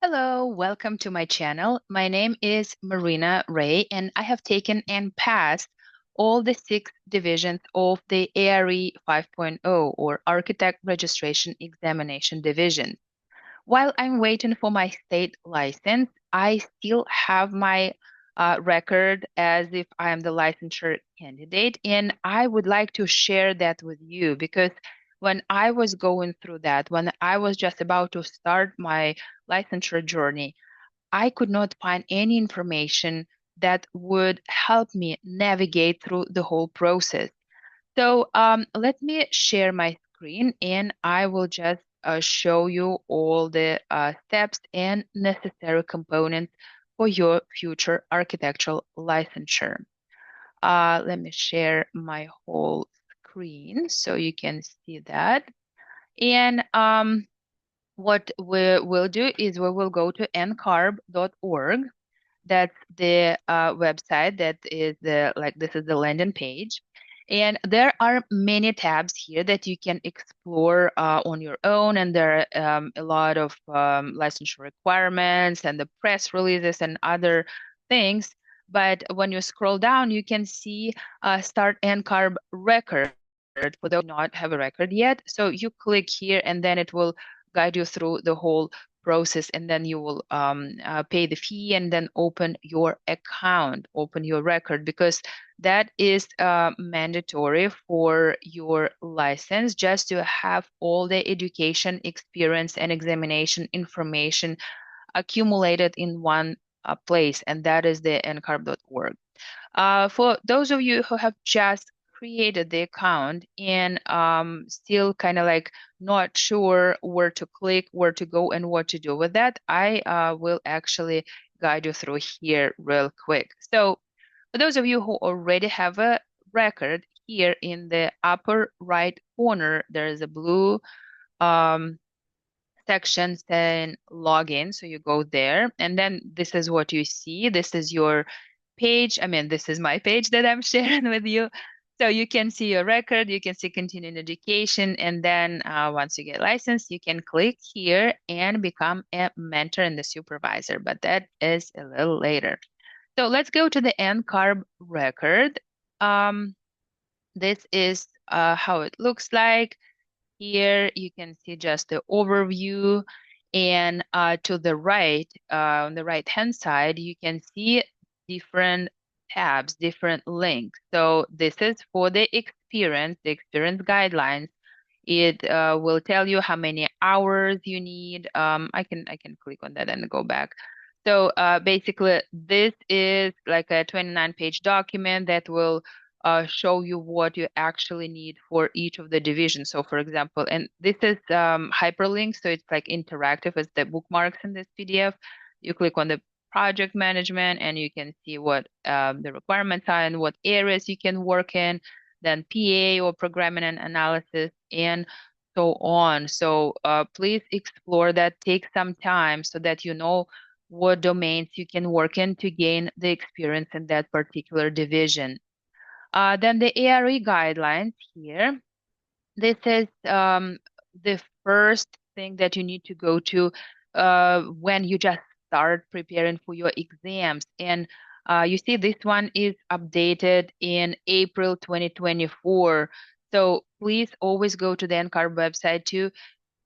Hello, welcome to my channel. My name is Marina Ray, and I have taken and passed all the 6 divisions of the ARE 5.0 or Architect Registration Examination Division. While I'm waiting for my state license, I still have my record as if I am the licensure candidate, and I would like to share that with you because when I was going through that, when I was just about to start my licensure journey, I could not find any information that would help me navigate through the whole process. So let me share my screen and I will just show you all the steps and necessary components for your future architectural licensure. Let me share my whole screen so you can see that. And what we will do is we will go to ncarb.org. That's the website that is this is the landing page. And there are many tabs here that you can explore on your own. And there are a lot of licensure requirements and the press releases and other things. But when you scroll down, you can see Start NCARB record for those who do not have a record yet. So you click here and then it will guide you through the whole process, and then you will pay the fee and then open your account, open your record, because that is mandatory for your license, just to have all the education, experience, and examination information accumulated in one place, and that is the ncarb.org. For those of you who have just created the account and still kind of like not sure where to click, where to go, and what to do with that, I will actually guide you through here real quick. So for those of you who already have a record, here in the upper right corner, there is a blue um, section saying login. So you go there, and then this is what you see. This is your page. I mean, this is my page that I'm sharing with you. So you can see your record, you can see continuing education, and then once you get licensed, you can click here and become a mentor and the supervisor, but that is a little later. So let's go to the NCARB record. This is how it looks like. Here you can see just the overview, and to the right, on the right-hand side, you can see different tabs, different links. So this is for the experience guidelines. It will tell you how many hours you need. I can click on that and go back. So basically, this is like a 29-page document that will show you what you actually need for each of the divisions. So for example, and this is hyperlinked, so it's like interactive as the bookmarks in this PDF. You click on the project management and you can see what the requirements are and what areas you can work in, then PA or programming and analysis, and so on. So please explore that, take some time so that you know what domains you can work in to gain the experience in that particular division. Then the ARE guidelines here. This is the first thing that you need to go to when you just start preparing for your exams. And you see this one is updated in April 2024. So please always go to the NCARB website to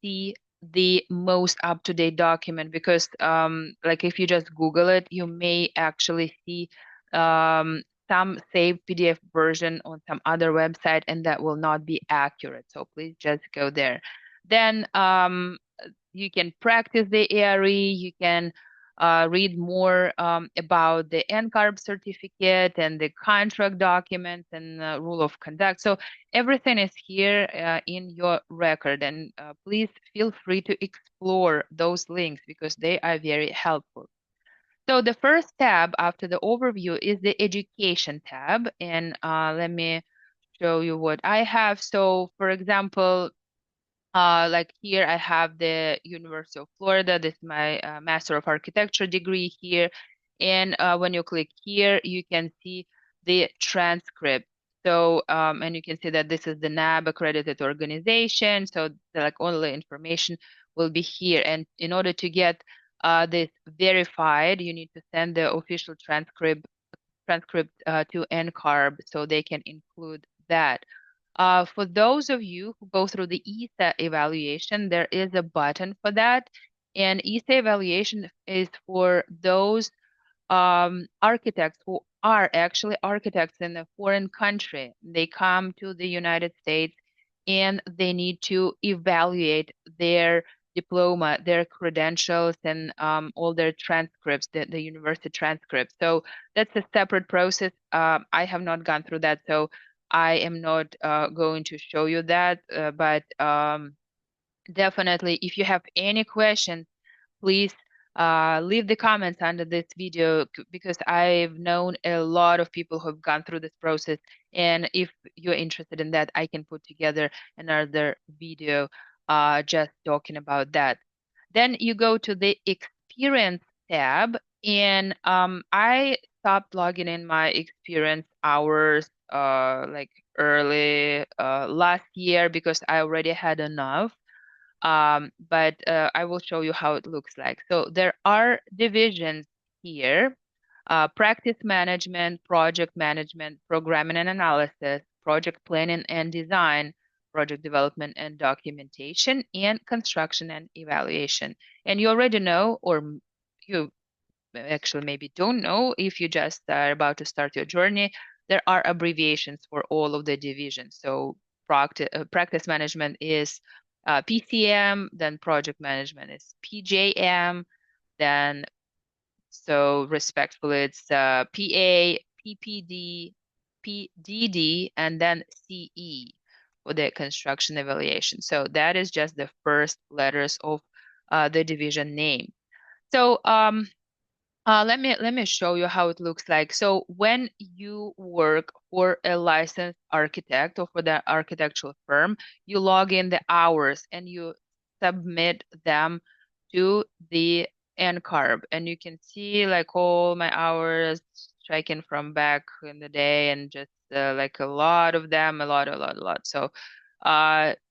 see the most up-to-date document, because like if you just Google it, you may actually see some saved PDF version on some other website, and that will not be accurate. So please just go there. Then you can practice the ARE, you can read more about the NCARB certificate and the contract documents and rule of conduct. So everything is here in your record, and please feel free to explore those links because they are very helpful. So the first tab after the overview is the education tab, and let me show you what I have. So for example, like here I have the University of Florida. This is my Master of Architecture degree here. And when you click here, you can see the transcript. So, and you can see that this is the NAB accredited organization. So like all the information will be here. And in order to get this verified. You need to send the official transcript to Ncarb so they can include that. For those of you who go through the ESA evaluation, there is a button for that. And ESA evaluation is for those architects who are actually architects in a foreign country. They come to the United States and they need to evaluate their diploma, their credentials, and all their transcripts, the university transcripts. So that's a separate process. I have not gone through that, so I am not going to show you that. But definitely, if you have any questions, please leave the comments under this video because I've known a lot of people who have gone through this process. And if you're interested in that, I can put together another video just talking about that. Then you go to the experience tab, and I stopped logging in my experience hours like early last year because I already had enough. But I will show you how it looks like. So there are divisions here: practice management, project management, programming and analysis, project planning and design, project development and documentation, and construction and evaluation. And you already know, or you actually maybe don't know if you just are about to start your journey, there are abbreviations for all of the divisions. So practice management is PCM, then project management is PJM, then so respectfully it's PA, PPD, PDD, and then CE for the construction evaluation. So that is just the first letters of the division name. So let me show you how it looks like. So when you work for a licensed architect or for the architectural firm, you log in the hours and you submit them to the Ncarb, and you can see like all my hours taken from back in the day, and just like a lot of them, a lot. So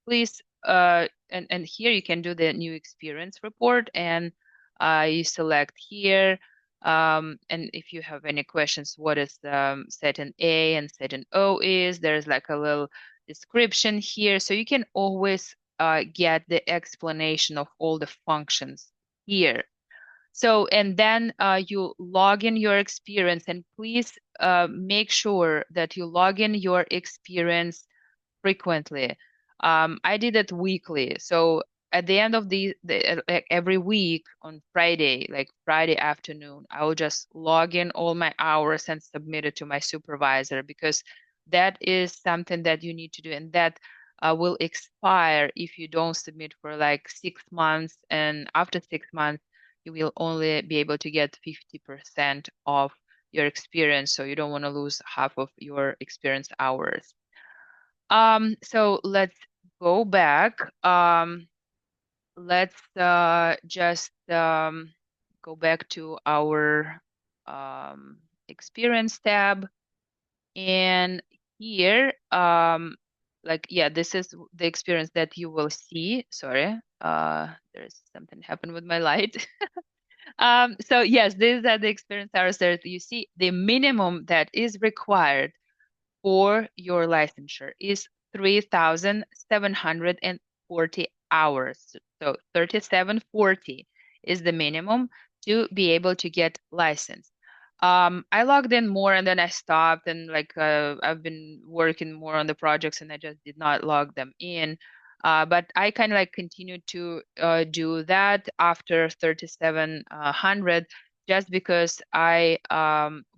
please and here you can do the new experience report, and you select here. And if you have any questions, what is setting A and setting O is, there's like a little description here. So you can always get the explanation of all the functions here. So, and then you log in your experience, and please make sure that you log in your experience frequently. I did it weekly. So at the end of like every week on Friday, like Friday afternoon, I will just log in all my hours and submit it to my supervisor, because that is something that you need to do, and that will expire if you don't submit for like 6 months. And after 6 months, you will only be able to get 50% of your experience. So you don't want to lose half of your experience hours. So let's go back. Let's just go back to our experience tab. And here, like, yeah, this is the experience that you will see. Sorry, there's something happened with my light. So yes, these are the experience hours that you see. The minimum that is required for your licensure is 3,740 hours. So 3,740 is the minimum to be able to get licensed. I logged in more and then I stopped, and like I've been working more on the projects and I just did not log them in. But I kind of like continued to do that after 3,700, just because I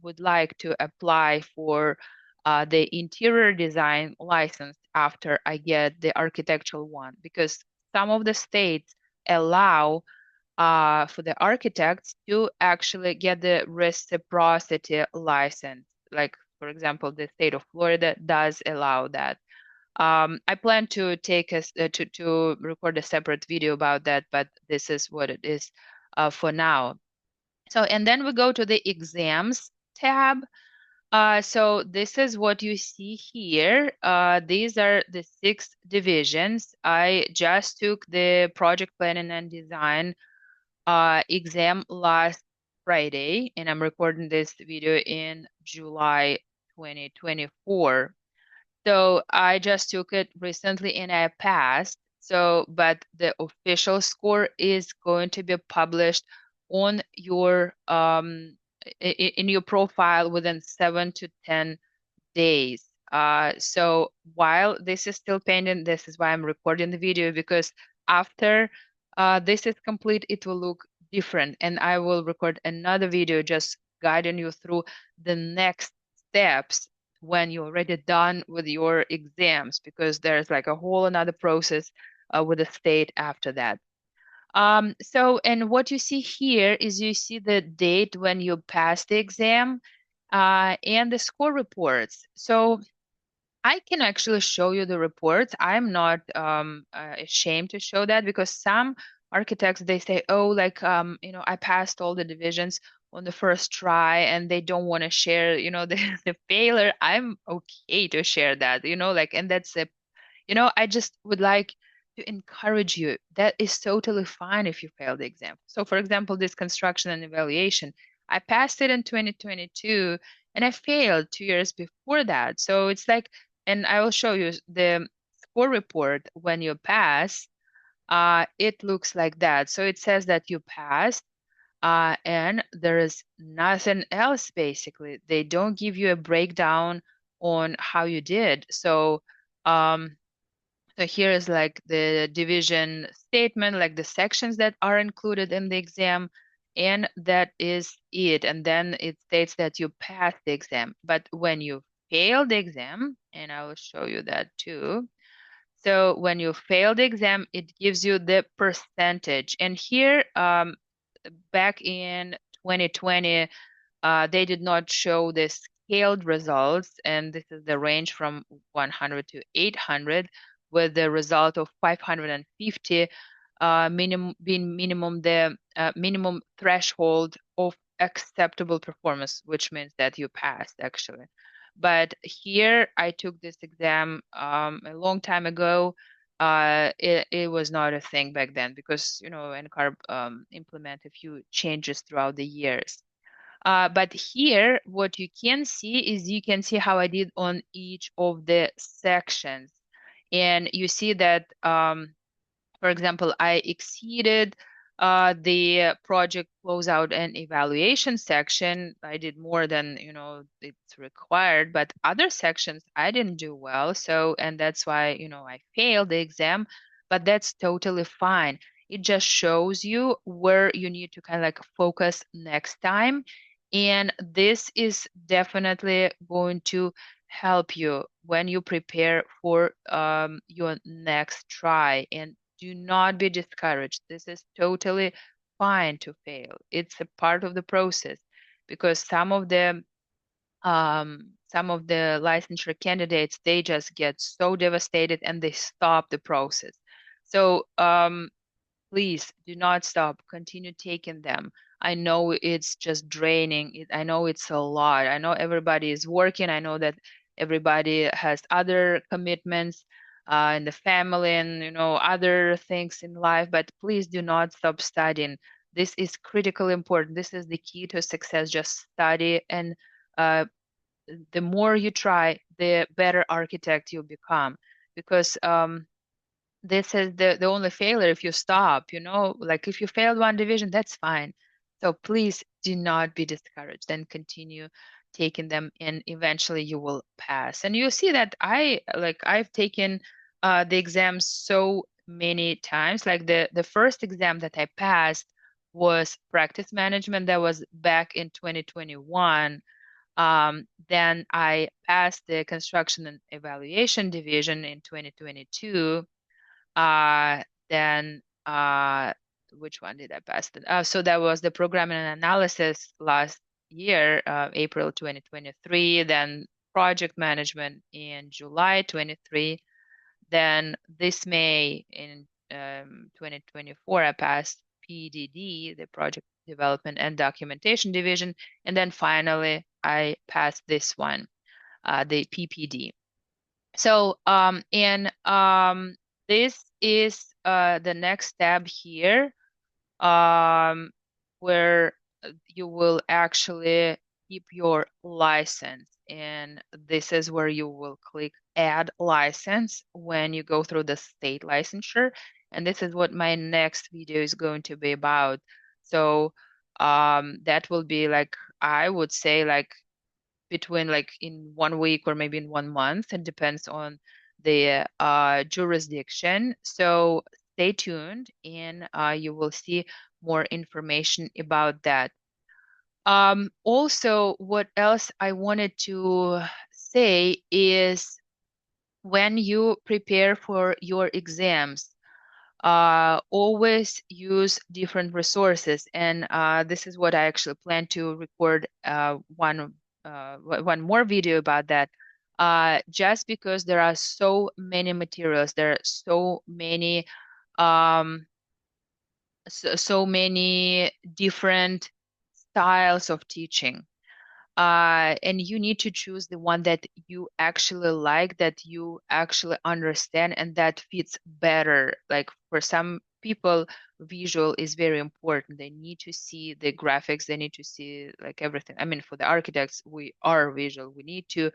would like to apply for the interior design license after I get the architectural one, because some of the states allow for the architects to actually get the reciprocity license. Like, for example, the state of Florida does allow that. I plan to take us to record a separate video about that, but this is what it is for now. So, and then we go to the exams tab. So this is what you see here. These are the 6 divisions. I just took the project planning and design exam last Friday, and I'm recording this video in July 2024. So I just took it recently and I passed. So, but the official score is going to be published on your in your profile within 7 to 10 days. So while this is still pending, this is why I'm recording the video, because after this is complete, it will look different, and I will record another video just guiding you through the next steps when you're already done with your exams, because there's like a whole another process with the state after that. So, and what you see here is you see the date when you passed the exam and the score reports. So I can actually show you the reports. I'm not ashamed to show that, because some architects, they say, oh, like, I passed all the divisions on the first try, and they don't want to share, the failure. I'm okay to share that, like, and that's a I just would like to encourage you. That is totally fine if you fail the exam. So, for example, this construction and evaluation, I passed it in 2022 and I failed 2 years before that. So it's like, and I will show you the score report when you pass. It looks like that. So it says that you passed, and there is nothing else basically. They don't give you a breakdown on how you did. So here is like the division statement, like the sections that are included in the exam, and that is it. And then it states that you passed the exam. But when you fail the exam, and I will show you that too. So when you fail the exam, it gives you the percentage. And here, back in 2020, they did not show the scaled results, and this is the range from 100 to 800, with the result of 550 minimum being the minimum threshold of acceptable performance, which means that you passed actually. But here, I took this exam a long time ago. It was not a thing back then, because Ncarb implement a few changes throughout the years. But here, what you can see is you can see how I did on each of the sections. And you see that for example, I exceeded the project closeout and evaluation section. I did more than, it's required, but other sections I didn't do well. So, and that's why, I failed the exam, but that's totally fine. It just shows you where you need to kind of like focus next time. And this is definitely going to help you when you prepare for your next try. And do not be discouraged. This is totally fine to fail. It's a part of the process, because some of the licensure candidates, they just get so devastated and they stop the process. So please do not stop. Continue taking them. I know it's just draining. I know it's a lot. I know everybody is working. I know that everybody has other commitments in the family and other things in life. But please do not stop studying. This is critically important. This is the key to success. Just study, and uh, the more you try, the better architect you become. Because this is the only failure if you stop, like if you failed one division, that's fine. So please do not be discouraged and continue taking them, and eventually you will pass. And you see that I've taken the exams so many times. Like the first exam that I passed was practice management. That was back in 2021. Then I passed the construction and evaluation division in 2022. Then which one did I pass? So that was the programming and analysis last year, April 2023. Then project management in July 23. Then this May in 2024, I passed PDD, the project development and documentation division. And then finally, I passed this one, the PPD. So, and this is the next tab here. where you will actually keep your license. And this is where you will click add license when you go through the state licensure. And this is what my next video is going to be about. So that will be like, I would say like between like in 1 week or maybe in 1 month. It depends on the jurisdiction. So stay tuned and you will see more information about that. Also, what else I wanted to say is when you prepare for your exams, always use different resources. And this is what I actually plan to record one more video about that. Just because there are so many materials, there are so many um, so many different styles of teaching. And you need to choose the one that you actually like, that you actually understand, and that fits better. Like for some people, visual is very important. They need to see the graphics, they need to see like everything. I mean, for the architects, we are visual. We need to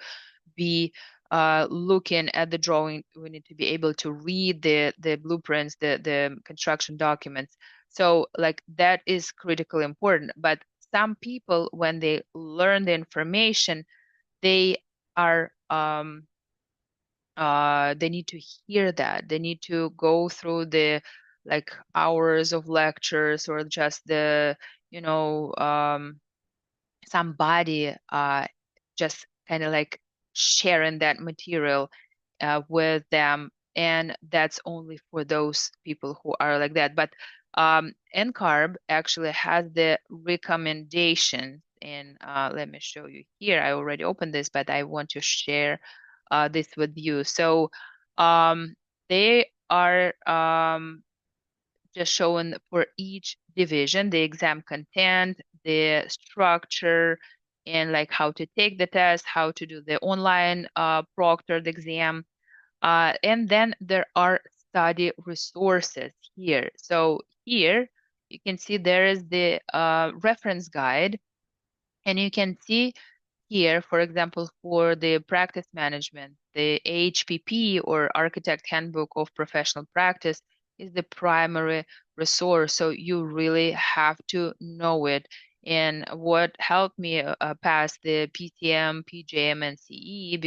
be looking at the drawing. We need to be able to read the blueprints, the construction documents. So like that is critically important. But some people, when they learn the information, they are they need to hear that. They need to go through the like hours of lectures or just the, you know, somebody just kind of like sharing that material with them. And that's only for those people who are like that. But Ncarb actually has the recommendations. And let me show you here. I already opened this, but I want to share this with you. So um, they are just showing for each division the exam content, the structure, and like how to take the test, how to do the online proctored exam. And then there are study resources here. So here you can see there is the reference guide, and you can see here, for example, for the practice management, the HPP or Architect Handbook of Professional Practice is the primary resource. So you really have to know it. And what helped me pass the PCM, PJM, and CE,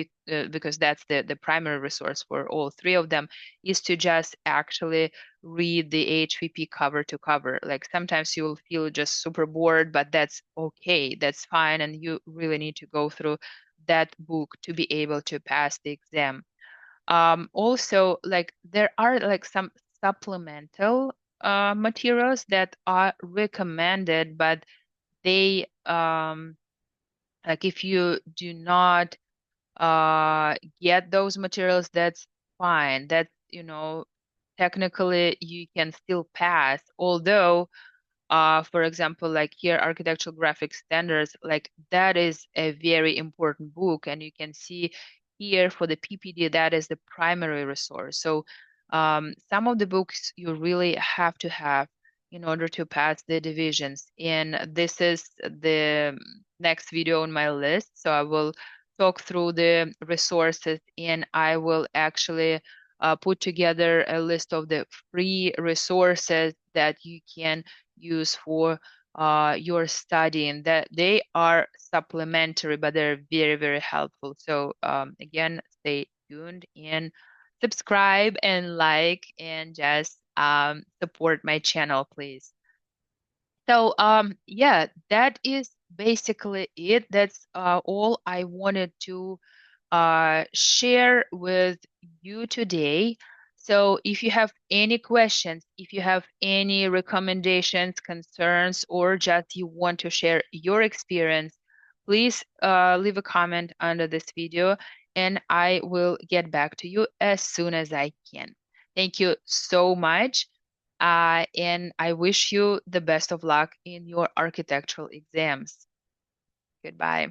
because that's the primary resource for all three of them, is to just actually read the HPP cover to cover. Like sometimes you'll feel just super bored, but that's okay, that's fine, and you really need to go through that book to be able to pass the exam. Also, like there are like some supplemental materials that are recommended, but they like if you do not get those materials, that's fine. That, you know, technically you can still pass, although for example, like here, Architectural Graphic Standards, like that is a very important book. And you can see here for the PPD, that is the primary resource. So some of the books you really have to have in order to pass the divisions. And this is the next video on my list. So I will talk through the resources, and I will actually put together a list of the free resources that you can use for your studying. That they are supplementary, but they're very, very helpful. So again, stay tuned and subscribe and like and just support my channel, please. So yeah, that is basically it. That's all I wanted to share with you today. So if you have any questions, if you have any recommendations, concerns, or just you want to share your experience, please leave a comment under this video and I will get back to you as soon as I can. Thank you so much. And I wish you the best of luck in your architectural exams. Goodbye.